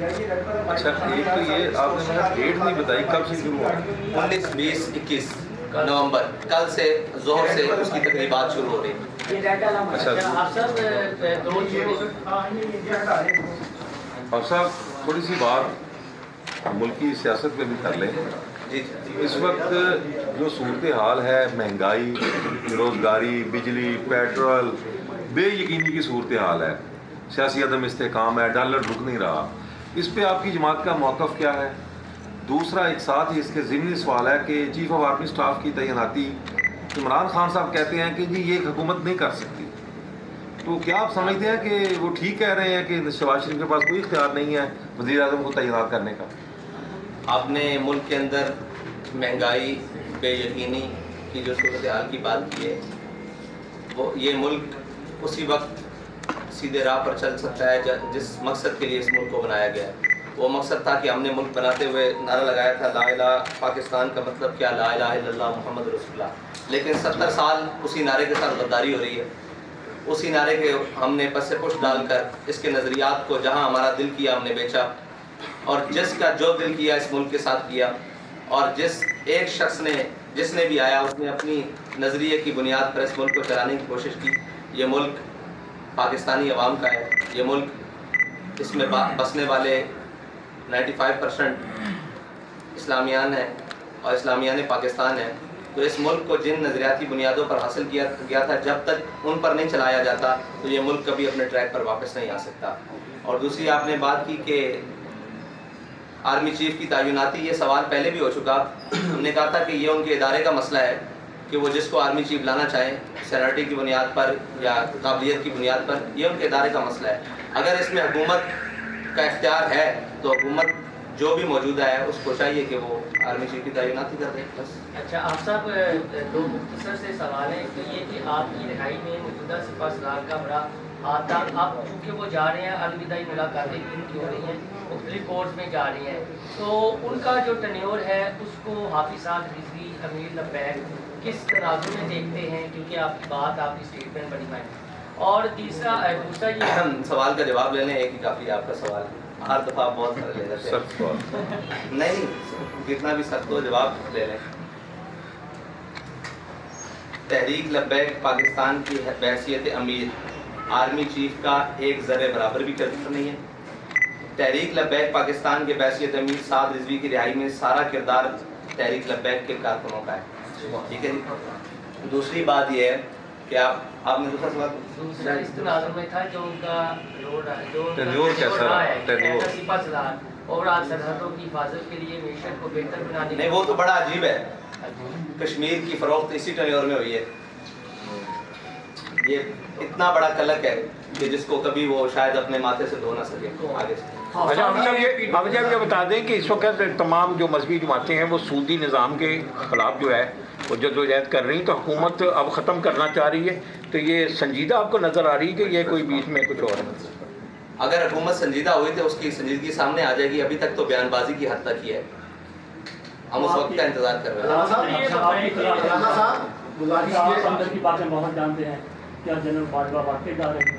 اچھا ایک تو یہ آپ نے مجھے ڈیٹ نہیں بتائی کب سے شروع ہوا؟ 19 20 21 نومبر، کل سے ظہر سے اس کی تقریبات شروع ہو رہی ہیں۔ اچھا اور صاحب تھوڑی سی بات ملکی سیاست پہ بھی کر لیں۔ جی اس وقت جو صورتحال ہے، مہنگائی، روزگاری، بجلی، پیٹرول، بے یقینی کی صورتحال ہے، سیاسی عدم استحکام ہے، ڈالر رک نہیں رہا، اس پہ آپ کی جماعت کا موقف کیا ہے؟ دوسرا ایک ساتھ ہی اس کے ضمنی سوال ہے کہ چیف آف آرمی اسٹاف کی تعیناتی عمران خان صاحب کہتے ہیں کہ جی یہ حکومت نہیں کر سکتی، تو کیا آپ سمجھتے ہیں کہ وہ ٹھیک کہہ رہے ہیں کہ شہباز شریف کے پاس کوئی اختیار نہیں ہے وزیر اعظم کو تعینات کرنے کا؟ آپ نے ملک کے اندر مہنگائی، بے یقینی کی جو صورتحال کی بات کی ہے، وہ یہ ملک اسی وقت سیدھے راہ پر چل سکتا ہے جس مقصد کے لیے اس ملک کو بنایا گیا ہے۔ وہ مقصد تھا کہ ہم نے ملک بناتے ہوئے نعرہ لگایا تھا لا الہ پاکستان کا مطلب کیا، لا الہ الا اللہ محمد رسول اللہ، لیکن 70 سال اسی نعرے کے ساتھ غداری ہو رہی ہے۔ اسی نعرے کے ہم نے پس پش ڈال کر اس کے نظریات کو جہاں ہمارا دل کیا ہم نے بیچا، اور جس کا جو دل کیا اس ملک کے ساتھ کیا، اور جس ایک شخص نے جس نے بھی آیا اس نے اپنی نظریے کی بنیاد پر اس ملک کو چلانے کی کوشش کی۔ یہ ملک پاکستانی عوام کا ہے، یہ ملک اس میں بسنے والے 95% اسلامیان ہیں اور اسلامیان پاکستان ہیں۔ تو اس ملک کو جن نظریاتی بنیادوں پر حاصل کیا گیا تھا، جب تک ان پر نہیں چلایا جاتا تو یہ ملک کبھی اپنے ٹریک پر واپس نہیں آ سکتا۔ اور دوسری آپ نے بات کی کہ آرمی چیف کی تعیناتی، یہ سوال پہلے بھی ہو چکا، ہم نے کہا تھا کہ یہ ان کے ادارے کا مسئلہ ہے کہ وہ جس کو آرمی چیف لانا چاہیں سینیرٹی کی بنیاد پر یا قابلیت کی بنیاد پر، یہ ان کے ادارے کا مسئلہ ہے۔ اگر اس میں حکومت کا اختیار ہے تو حکومت جو بھی موجودہ ہے اس کو چاہیے کہ وہ آرمی چیف کی تعیناتی کر دیں بس۔ اچھا آپ صاحب، دو مختصر سے سوال ہیں، تو یہ کہ آپ کی رہائی میں موجودہ سپاہ سالار کا بڑا ہاتھ تھا، اب چونکہ وہ جا رہے ہیں، الوداعی ملاقاتیں ان کی ہو رہی ہیں، مختلف کورس میں جا رہی ہیں، تو ان کا جو ٹینیور ہے اس کو حافظ صاحب رضوی، امیر لبیک کس تناظر میں دیکھتے ہیں؟ کیونکہ آپ کی بات، آپ کی اسٹیٹمنٹ بڑی ہے۔ اور دوسرا یہ سوال کا جواب لے لیں، ایک ہی کافی آپ کا سوال ہے، ہر دفعہ آپ بہت سارے لے لیتے ہیں۔ نہیں، جتنا بھی سخت ہو جواب لے لیں۔ تحریک لبیک پاکستان کی بحیثیت امیر آرمی چیف کا ایک ذرے برابر بھی کردار نہیں ہے۔ تحریک لبیک پاکستان کے بحیثیت امیر سعد رضوی کی رہائی میں سارا کردار تحریک لبیک کے کارکنوں کا ہے، ٹھیک ہے جی۔ دوسری بات یہ ہے کہ آپ نے دوسرا سوال دوسرا اس تناظر میں تھا جو ان کا ٹینیور کیسا ہے؟ سپاہ سالار اور آج سرحدوں کی حفاظت کے لیے معیشت کو بہتر بنانے، نہیں وہ تو بڑا عجیب ہے، کشمیر کی فروخت اسی ٹینیور میں ہوئی ہے، یہ اتنا بڑا کلک ہے کہ جس کو کبھی وہ شاید اپنے ماتھے سے دھو نہ سکے آگے سے۔ اچھا ہم سب یہ بتا دیں کہ اس وقت تمام جو مذہبی جماعتیں ہیں وہ سودی نظام کے خلاف جو ہے وہ جدوجہد کر رہی ہیں، تو حکومت اب ختم کرنا چاہ رہی ہے، تو یہ سنجیدہ آپ کو نظر آ رہی ہے کہ یہ کوئی بیچ میں کچھ اور ہے؟ اگر حکومت سنجیدہ ہوئی تو اس کی سنجیدگی سامنے آ جائے گی، ابھی تک تو بیان بازی کی حد تک ہی ہے، ہم اس وقت کا انتظار کر رہے ہیں۔ کی باتیں بہت جانتے ہیں، کیا جنرل باجوہ واقعی جا رہے ہیں؟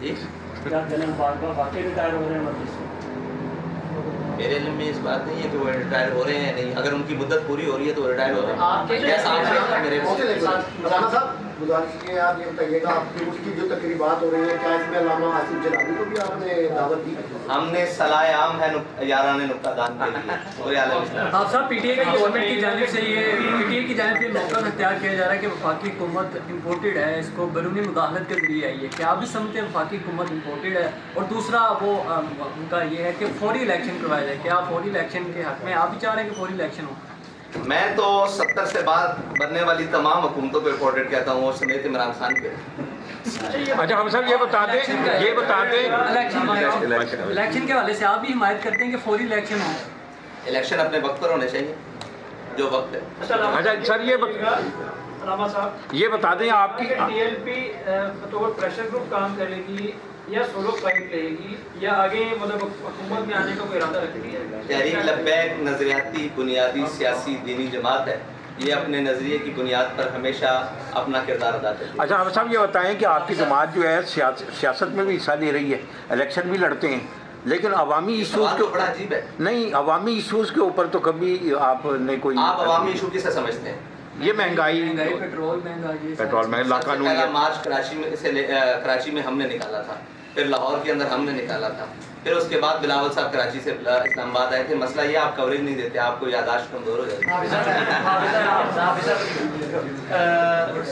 جی کیا جنرل باجوہ واقعی ریٹائر ہو رہے ہیں مجلس سے؟ میرے علم میں اس بات نہیں ہے کہ وہ ریٹائر ہو رہے ہیں، نہیں، اگر ان کی مدت پوری ہو رہی ہے تو وہ ریٹائر ہو رہے ہیں۔ مولانا صاحب گزارش کی ہے، آپ یہ بتائیے گا آپ کی اس کی جو تقریبات ہو رہی ہیں کیا اس میں علامہ آصف جلالی کو بھی آپ نے دعوت دی؟ ہم نے صلاح عام ہے یاران نکتہ دان کے لیے پورے عالم اسلام۔ آپ صاحب پی ٹی آئی کی گورنمنٹ کی جانب سے موقع اختیار کیا جا رہا ہے کہ وفاقی حکومت امپورٹڈ ہے، اس کو بیرونی مداخلت کے ذریعے آئی ہے، کیا آپ بھی سمجھتے ہیں وفاقی حکومت امپورٹڈ ہے؟ اور دوسرا وہ ان کا یہ ہے کہ فوری الیکشن کروایا جائے، کیا فوری الیکشن کے حق میں آپ بھی چاہ رہے ہیں کہ فوری الیکشن ہو؟ میں تو 70 سے بعد بننے والی تمام حکومتوں کو امپورٹڈ کہتا ہوں، اور سمیت عمران خان کے۔ اچھا ہم سب یہ بتا دیں الیکشن کے حوالے سے آپ بھی حمایت کرتے ہیں کہ فوری الیکشن ہو؟ الیکشن اپنے وقت پر ہونے چاہیے، جو وقت ہے۔ اچھا سر علامہ صاحب یہ بتا دیں آپ کی ڈی ایل پی بطور پریشر گروپ کام کرے گی یا سولو فائٹ لے گی یا آگے مطلب حکومت میں آنے کا کوئی ارادہ رکھتی ہے؟ تحریک لبیک نظریاتی بنیادی سیاسی دینی جماعت ہے، یہ اپنے نظریے کی بنیاد پر ہمیشہ اپنا کردار ادا کرتی ہے۔ اچھا ہم صاحب یہ بتائیں کہ آپ کی جماعت جو ہے سیاست میں بھی حصہ لے رہی ہے، الیکشن بھی لڑتے ہیں، لیکن عوامی ایشوز سوال کے تو بڑا عجیب ہے. نہیں، عوامی ایشوز کے اوپر تو کبھی آپ نے کوئی آپ عوامی ایشو کسے سمجھتے ہیں؟ یہ مہنگائی، پیٹرول مہنگا، پیٹرول میں سب سے پہلا لاقانونیت، مارچ کراچی میں ہم نے نکالا تھا، پھر لاہور کے اندر ہم نے نکالا تھا، پھر اس کے بعد بلاول صاحب کراچی سے اسلام آباد آئے تھے. مسئلہ یہ آپ کوریج نہیں دیتے، آپ کو یادداشت کمزور ہو جاتی ہے.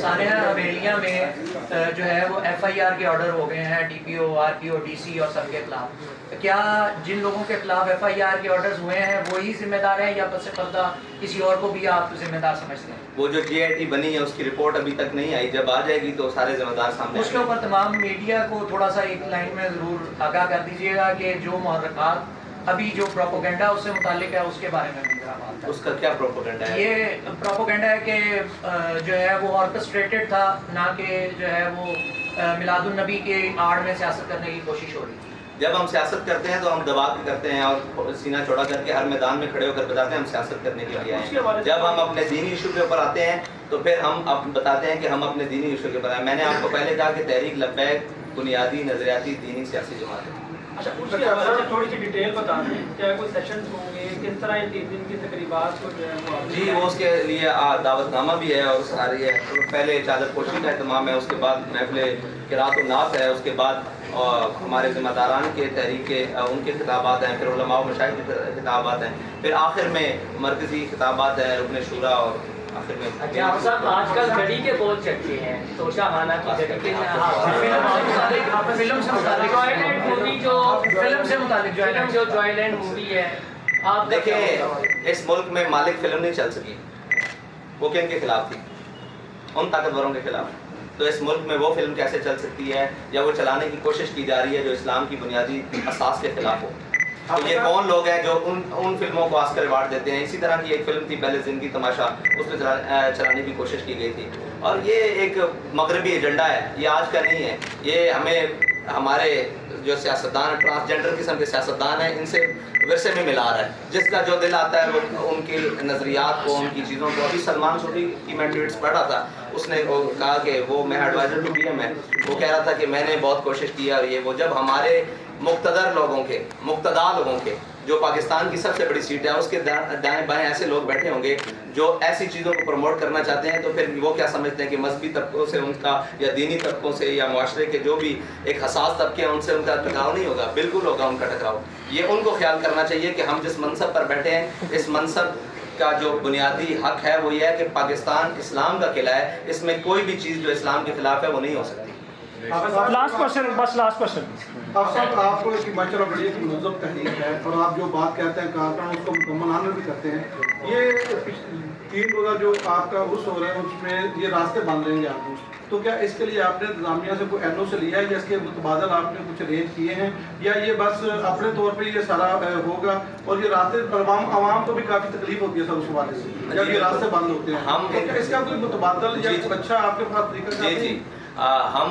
سانحہ حویلیاں میں جو ہے وہ FIR کے آرڈر ہو گئے ہیں DPO RPO DC اور سب کے خلاف. کیا جن لوگوں کے خلاف FIR کے آرڈرز ہوئے ہیں وہی ذمہ دار ہیں یا پس پردہ کسی اور کو بھی آپ ذمہ دار سمجھتے ہیں؟ وہ جو GIT بنی ہے اس کی رپورٹ ابھی تک نہیں آئی، جب آ جائے گی تو سارے ذمہ دار سامنے اس کے اوپر تمام میڈیا کو تھوڑا سا ایک لائن میں ضرور آگاہ کر دیجیے گا کہ جو محرکات ابھی جو پروپیگنڈا اس سے متعلق ہے اس کے بارے میں میرا بات ہے. اس کا کیا پروپیگنڈا ہے؟ یہ پروپیگنڈا ہے کہ جو ہے وہ آرکسٹریٹڈ تھا، نہ کہ جو ہے وہ میلاد النبی کے آڑ میں سیاست کرنے کی کوشش ہو رہی تھی. جب ہم سیاست کرتے ہیں تو ہم دبا کے کرتے ہیں اور سینہ چوڑا کر کے ہر میدان میں کھڑے ہو کر بتاتے ہیں ہم سیاست کرنے کے لیے آئے ہیں. جب ہم اپنے دینی ایشو کے اوپر آتے ہیں تو پھر ہم بتاتے ہیں کہ ہم اپنے دینی ایشو کے اوپر آئے. میں نے آپ کو پہلے کہا کہ تحریک لبیک بنیادی نظریاتی دینی سیاسی جماعت ہے. اچھا، اس کے حوالے سے تھوڑی سی ڈیٹیل بتا دیں، کیا کوئی سیشنز ہوں گے، کس طرح یہ 3 دن کی تقریبات کو جو ہے وہ جی وہ اس کے لیے دعوت نامہ بھی ہے اور ساری ہے. پہلے چادر پوشی کا اہتمام ہے، اس کے بعد محفل قرات و نعت ہے، اس کے بعد ہمارے ذمہ داران کے تحریک کے ان کے خطابات ہیں، پھر علماء و مشائخ کے خطابات ہیں، پھر آخر میں مرکزی خطابات ہیں رکن شورا اور آخر میں. اچھا صاحب، آج کل گھڑی کے بہت چرچے ہیں، توشہ خانہ کی گھڑی کے فلم سے متعلق مووی جو جوائلینڈ مووی ہے، آپ دیکھیں اس ملک میں مالک فلم نہیں چل سکی. وہ کن کے خلاف تھی؟ ان طاقتوروں کے خلاف. تو اس ملک میں وہ فلم کیسے چل سکتی ہے یا وہ چلانے کی کوشش کی جا رہی ہے جو اسلام کی بنیادی اساس کے خلاف ہو؟ تو یہ کون لوگ ہیں جو ان فلموں کو آسکر ایوارڈ دیتے ہیں؟ اسی طرح کی ایک فلم تھی پہلے زندگی تماشا، اس میں چلانے کی کوشش کی گئی تھی. اور یہ ایک مغربی ایجنڈا ہے، یہ آج کا نہیں ہے. یہ ہمارے جو سیاستدان ٹرانسجنڈر قسم کے سیاستدان ہیں ان سے ورثے میں ملا رہا ہے. جس کا جو دل آتا ہے وہ ان کی نظریات کو، ان کی چیزوں کو. ابھی سلمان صوفی کی میں ٹویٹس پڑھ رہا تھا، اس نے کہا کہ میں ایڈوائزر ٹو PM ہے، وہ کہہ رہا تھا کہ میں نے بہت کوشش کی اور یہ وہ جب ہمارے مقتدر لوگوں کے جو پاکستان کی سب سے بڑی سیٹ ہے اس کے دائیں بائیں ایسے لوگ بیٹھے ہوں گے جو ایسی چیزوں کو پروموٹ کرنا چاہتے ہیں، تو پھر وہ کیا سمجھتے ہیں کہ مذہبی طبقوں سے ان کا یا دینی طبقوں سے یا معاشرے کے جو بھی ایک حساس طبقے ہیں ان سے ان کا ٹکراؤ نہیں ہوگا؟ بالکل ہوگا ان کا ٹکراؤ. یہ ان کو خیال کرنا چاہیے کہ ہم جس منصب پر بیٹھے ہیں اس منصب کا جو بنیادی حق ہے وہ یہ ہے کہ پاکستان اسلام کا قلعہ ہے، اس میں کوئی بھی چیز جو اسلام کے خلاف ہے وہ نہیں ہو سکتی. لاسٹ کوشچن، بس لاسٹ کوشچن. آپ کو ایک ماشاء اللہ بڑی منظم تحریک ہے اور آپ جو بات کہتے ہیں کارکنوں اس کو مکمل عمل بھی کرتے ہیں. یہ 3 روزہ جو آپ کا عرس ہو رہا ہے اس میں یہ راستے بند رہیں گے آپ کو، تو کیا اس کے لیے آپ نے انتظامیہ سے کوئی NO سے لیا ہے یا اس کے متبادل آپ نے کچھ ارینج کیے ہیں یا یہ بس اپنے طور پہ یہ سارا ہوگا؟ اور یہ راستے عوام کو بھی کافی تکلیف ہوتی ہے سر اس حوالے سے جب یہ راستے بند ہوتے ہیں، ہم اس کا کوئی متبادل یا کچھ اچھا آپ کے پاس طریقہ؟ جی ہم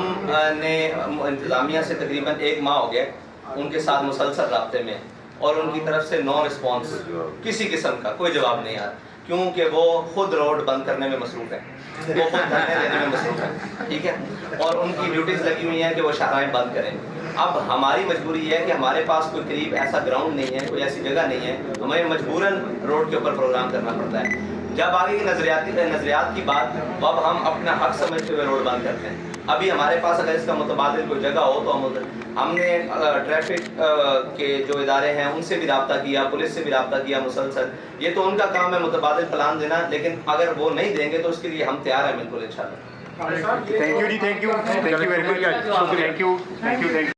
نے انتظامیہ سے تقریباً 1 ماہ ہو گئے ان کے ساتھ مسلسل رابطے میں، اور ان کی طرف سے نو رسپانس، کسی قسم کا کوئی جواب نہیں آ رہا، کیونکہ وہ خود روڈ بند کرنے میں مصروف ہیں، وہ خود دھرنے دینے میں مصروف ہیں. ٹھیک ہے، اور ان کی ڈیوٹیز لگی ہوئی ہیں کہ وہ شاہراہیں بند کریں. اب ہماری مجبوری یہ ہے کہ ہمارے پاس کوئی قریب ایسا گراؤنڈ نہیں ہے، کوئی ایسی جگہ نہیں ہے، ہمیں مجبوراً روڈ کے اوپر پروگرام کرنا پڑتا ہے. جب آگے کی نظریات کی بات، تو اب ہم اپنا حق سمجھتے ہوئے روڈ بند کرتے ہیں. ابھی ہمارے پاس اگر اس کا متبادل کوئی جگہ ہو تو ہم نے ٹریفک کے جو ادارے ہیں ان سے بھی رابطہ کیا، پولیس سے بھی رابطہ کیا مسلسل. یہ تو ان کا کام ہے متبادل پلان دینا، لیکن اگر وہ نہیں دیں گے تو اس کے لیے ہم تیار ہیں بالکل انشاءاللہ. تھینک یو جی، تھینک یو ویری مچ.